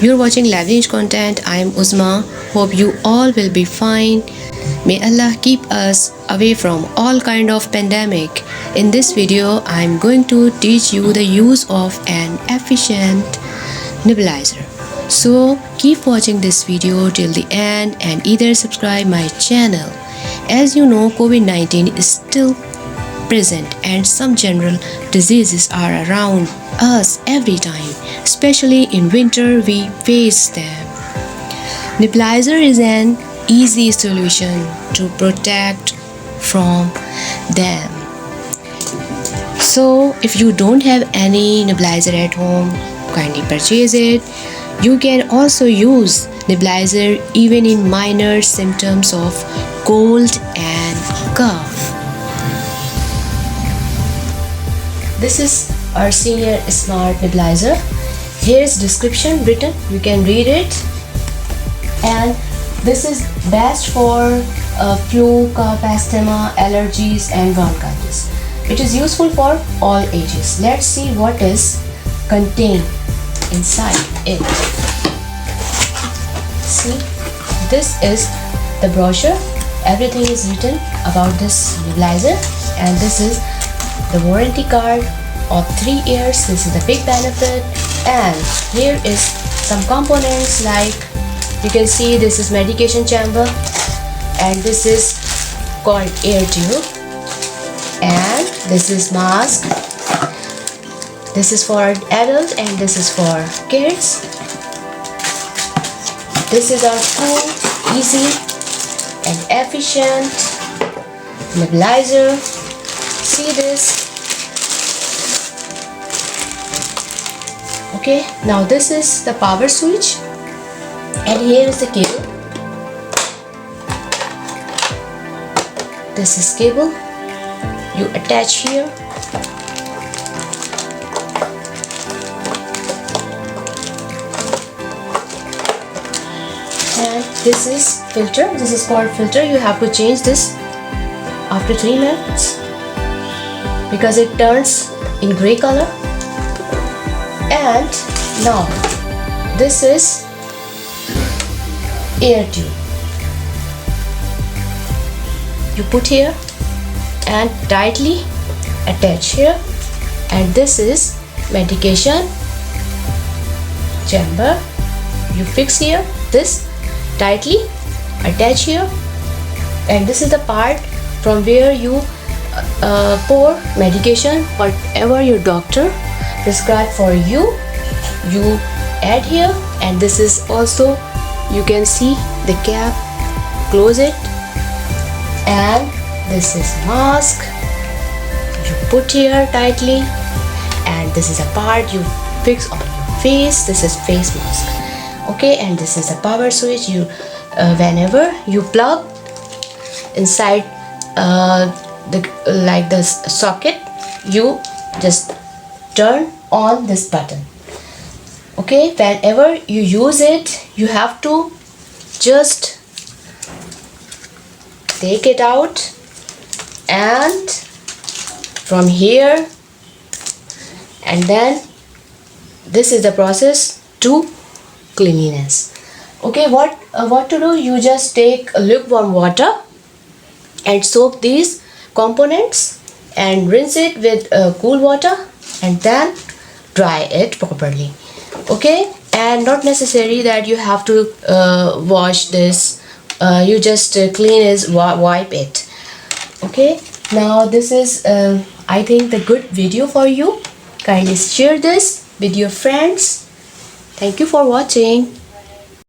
You're watching lavish content. I am Uzma. Hope you all will be fine. May Allah keep us away from all kind of pandemic. In this video, I am going to teach you the use of an efficient nebulizer. So keep watching this video till the end and either subscribe my channel. As you know, COVID-19 is still present and some general diseases are around us every time, especially in winter we face them. Nebulizer is an easy solution to protect from them. So if you don't have any nebulizer at home, kindly purchase it. You can also use nebulizer even in minor symptoms of cold and cough. This is our senior smart nebulizer. Here is description written, you can read it. And this is best for flu, cough, asthma, allergies and bronchitis. It is useful for all ages. Let's see what is contained inside it. See, this is the brochure. Everything is written about this nebulizer, and this is the warranty card of 3 years. This is the big benefit. And here is some components, like you can see this is medication chamber, and this is called air tube, and this is mask. This is for adults and this is for kids. This is our cool, easy and efficient nebulizer. See this? Okay, now this is the power switch, and here is the cable. This is cable. You attach here. And this is filter. This is called filter. You have to change this after 3 minutes because it turns in gray color. And now this is air tube. You put here and tightly attach here, and this is medication chamber. You fix here, this tightly attach here, and this is the part from where you pour medication, whatever your doctor prescribed for you, you add here. And this is also, you can see the cap, close it. And this is mask, you put here tightly, and this is a part you fix on your face. This is face mask. Okay, and this is a power switch. You whenever you plug inside the socket, you just turn on this button. Okay, whenever you use it, you have to just take it out, and from here, and then this is the process to cleanliness. Okay, what to do? You just take lukewarm water and soak these components and rinse it with cool water, and then dry it properly. Okay, and not necessary that you have to wash this. You just clean is wipe it. Okay, now this is I think the good video for you. Kindly share this with your friends. Thank you for watching.